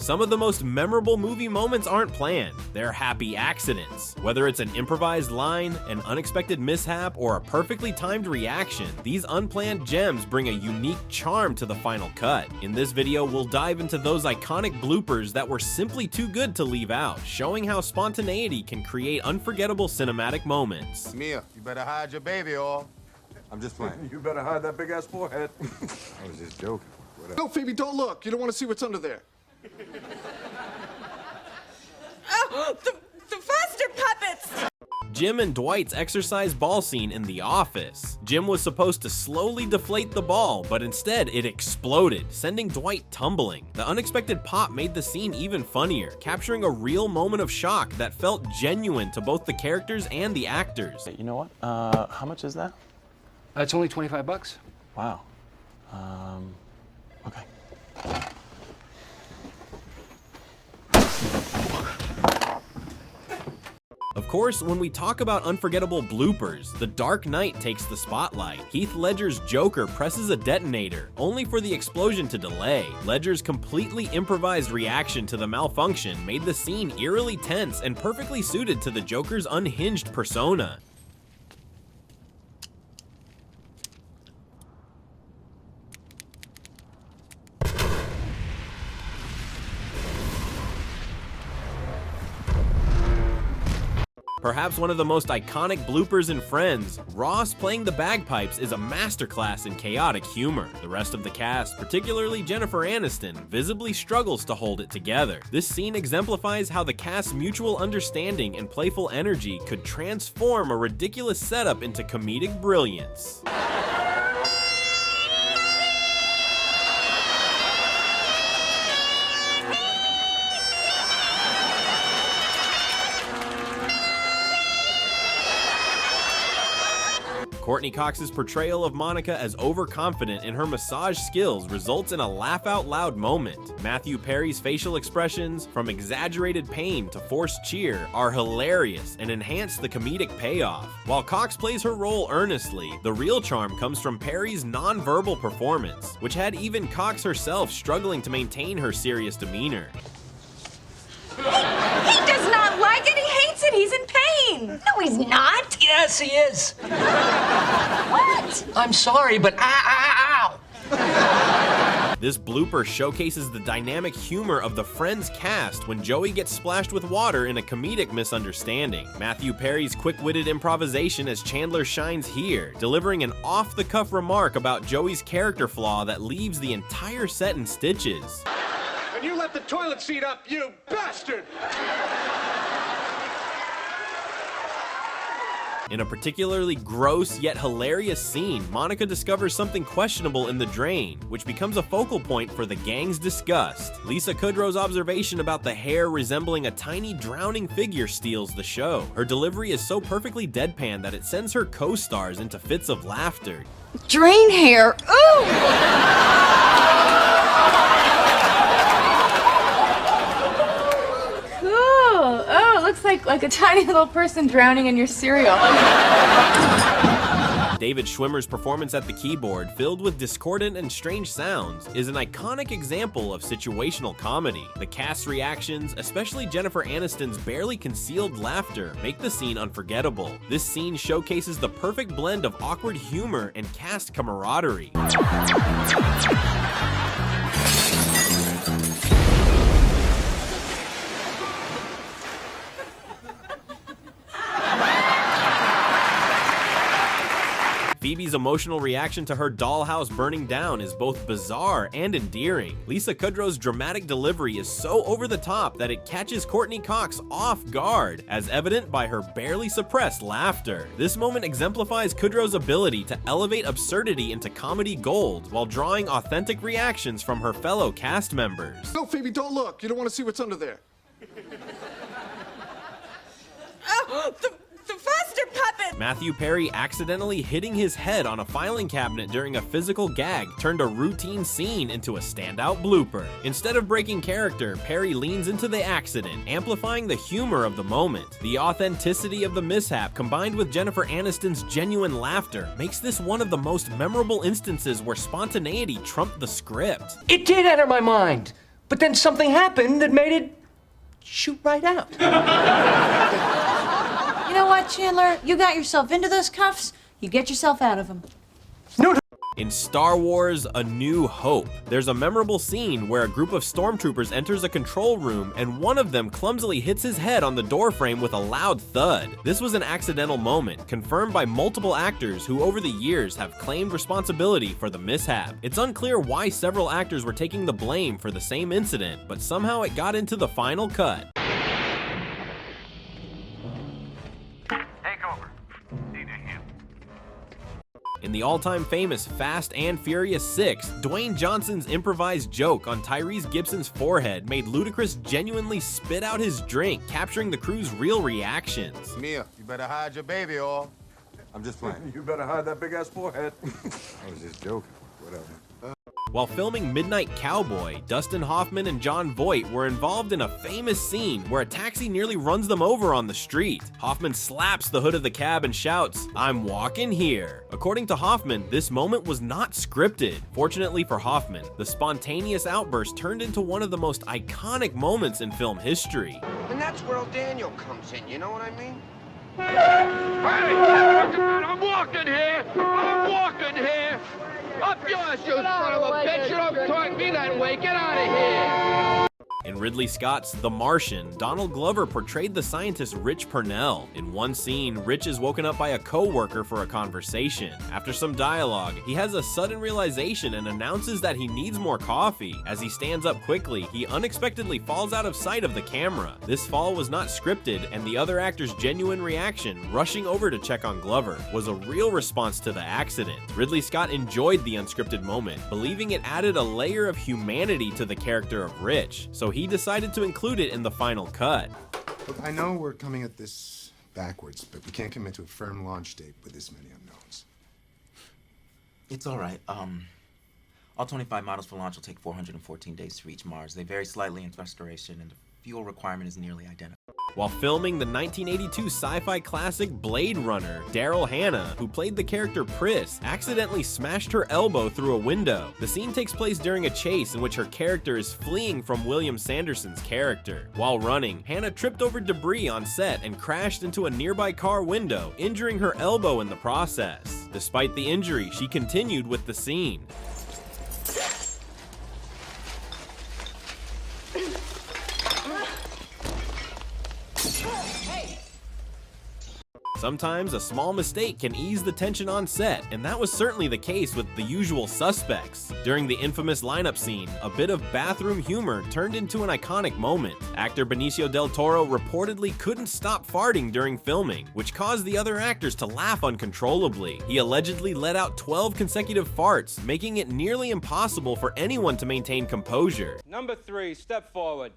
Some of the most memorable movie moments aren't planned, they're happy accidents. Whether it's an improvised line, an unexpected mishap, or a perfectly timed reaction, these unplanned gems bring a unique charm to the final cut. In this video, we'll dive into those iconic bloopers that were simply too good to leave out, showing how spontaneity can create unforgettable cinematic moments. Mia, you better hide your baby oil. I'm just playing. You better hide that big-ass forehead. I was just joking. Whatever. No, Phoebe, don't look. You don't want to see what's under there. Oh, the faster puppets! Jim and Dwight's exercise ball scene in The Office. Jim was supposed to slowly deflate the ball, but instead it exploded, sending Dwight tumbling. The unexpected pop made the scene even funnier, capturing a real moment of shock that felt genuine to both the characters and the actors. You know what? How much is that? It's only 25 bucks. Wow. Okay. Of course, when we talk about unforgettable bloopers, The Dark Knight takes the spotlight. Heath Ledger's Joker presses a detonator, only for the explosion to delay. Ledger's completely improvised reaction to the malfunction made the scene eerily tense and perfectly suited to the Joker's unhinged persona. Perhaps one of the most iconic bloopers in Friends, Ross playing the bagpipes is a masterclass in chaotic humor. The rest of the cast, particularly Jennifer Aniston, visibly struggles to hold it together. This scene exemplifies how the cast's mutual understanding and playful energy could transform a ridiculous setup into comedic brilliance. Courtney Cox's portrayal of Monica as overconfident in her massage skills results in a laugh-out-loud moment. Matthew Perry's facial expressions, from exaggerated pain to forced cheer, are hilarious and enhance the comedic payoff. While Cox plays her role earnestly, the real charm comes from Perry's non-verbal performance, which had even Cox herself struggling to maintain her serious demeanor. He does not like it. He hates it. He's in pain. No, he's not. Yes, he is. What? I'm sorry, but ow. This blooper showcases the dynamic humor of the Friends cast when Joey gets splashed with water in a comedic misunderstanding. Matthew Perry's quick-witted improvisation as Chandler shines here, delivering an off-the-cuff remark about Joey's character flaw that leaves the entire set in stitches. And you left the toilet seat up, you bastard! In a particularly gross yet hilarious scene, Monica discovers something questionable in the drain, which becomes a focal point for the gang's disgust. Lisa Kudrow's observation about the hair resembling a tiny drowning figure steals the show. Her delivery is so perfectly deadpan that it sends her co-stars into fits of laughter. Drain hair. Ooh! Looks like a tiny little person drowning in your cereal. David Schwimmer's performance at the keyboard, filled with discordant and strange sounds, is an iconic example of situational comedy. The cast's reactions, especially Jennifer Aniston's barely concealed laughter, make the scene unforgettable. This scene showcases the perfect blend of awkward humor and cast camaraderie. Phoebe's emotional reaction to her dollhouse burning down is both bizarre and endearing. Lisa Kudrow's dramatic delivery is so over the top that it catches Courtney Cox off guard, as evident by her barely suppressed laughter. This moment exemplifies Kudrow's ability to elevate absurdity into comedy gold while drawing authentic reactions from her fellow cast members. No, Phoebe, don't look. You don't want to see what's under there. Oh, the faster puppet! Matthew Perry accidentally hitting his head on a filing cabinet during a physical gag turned a routine scene into a standout blooper. Instead of breaking character, Perry leans into the accident, amplifying the humor of the moment. The authenticity of the mishap, combined with Jennifer Aniston's genuine laughter, makes this one of the most memorable instances where spontaneity trumped the script. It did enter my mind. But then something happened that made it shoot right out. You know what, Chandler? You got yourself into those cuffs, you get yourself out of them. In Star Wars: A New Hope, there's a memorable scene where a group of stormtroopers enters a control room and one of them clumsily hits his head on the doorframe with a loud thud. This was an accidental moment, confirmed by multiple actors who over the years have claimed responsibility for the mishap. It's unclear why several actors were taking the blame for the same incident, but somehow it got into the final cut. In the all-time famous Fast and Furious 6, Dwayne Johnson's improvised joke on Tyrese Gibson's forehead made Ludacris genuinely spit out his drink, capturing the crew's real reactions. Mia, you better hide your baby oil. I'm just playing. You better hide that big-ass forehead. I was just joking. Whatever. While filming Midnight Cowboy, Dustin Hoffman and Jon Voight were involved in a famous scene where a taxi nearly runs them over on the street. Hoffman slaps the hood of the cab and shouts, "I'm walking here." According to Hoffman, this moment was not scripted. Fortunately for Hoffman, the spontaneous outburst turned into one of the most iconic moments in film history. And that's where old Daniel comes in, you know what I mean? I'm walking here! I'm walking here! Up yours, you son of a bitch! You don't talk to me that way! Get out of here! In Ridley Scott's The Martian, Donald Glover portrayed the scientist Rich Purnell. In one scene, Rich is woken up by a co-worker for a conversation. After some dialogue, he has a sudden realization and announces that he needs more coffee. As he stands up quickly, he unexpectedly falls out of sight of the camera. This fall was not scripted, and the other actor's genuine reaction, rushing over to check on Glover, was a real response to the accident. Ridley Scott enjoyed the unscripted moment, believing it added a layer of humanity to the character of Rich, so he decided to include it in the final cut. Look, I know we're coming at this backwards, but we can't commit to a firm launch date with this many unknowns. It's all right. All 25 models for launch will take 414 days to reach Mars. They vary slightly in restoration, and the fuel requirement is nearly identical. While filming the 1982 sci-fi classic Blade Runner, Daryl Hannah, who played the character Pris, accidentally smashed her elbow through a window. The scene takes place during a chase in which her character is fleeing from William Sanderson's character. While running, Hannah tripped over debris on set and crashed into a nearby car window, injuring her elbow in the process. Despite the injury, she continued with the scene. Sometimes a small mistake can ease the tension on set, and that was certainly the case with The Usual Suspects. During the infamous lineup scene, a bit of bathroom humor turned into an iconic moment. Actor Benicio del Toro reportedly couldn't stop farting during filming, which caused the other actors to laugh uncontrollably. He allegedly let out 12 consecutive farts, making it nearly impossible for anyone to maintain composure. Number 3, step forward.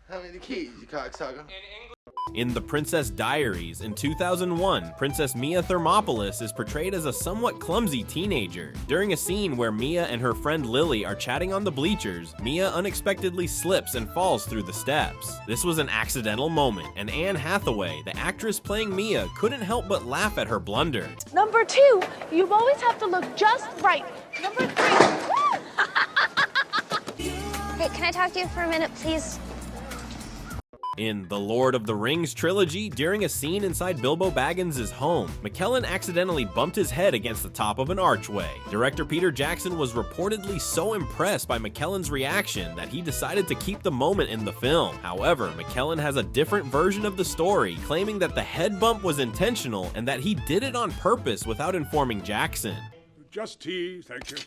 How many keys, you cocksucker? In The Princess Diaries in 2001, Princess Mia Thermopolis is portrayed as a somewhat clumsy teenager. During a scene where Mia and her friend Lily are chatting on the bleachers, Mia unexpectedly slips and falls through the steps. This was an accidental moment, and Anne Hathaway, the actress playing Mia, couldn't help but laugh at her blunder. Number 2, you always have to look just right. Number 3. Hey, can I talk to you for a minute, please? In The Lord of the Rings trilogy, during a scene inside Bilbo Baggins' home, McKellen accidentally bumped his head against the top of an archway. Director Peter Jackson was reportedly so impressed by McKellen's reaction that he decided to keep the moment in the film. However, McKellen has a different version of the story, claiming that the head bump was intentional and that he did it on purpose without informing Jackson. Just tea, thank you.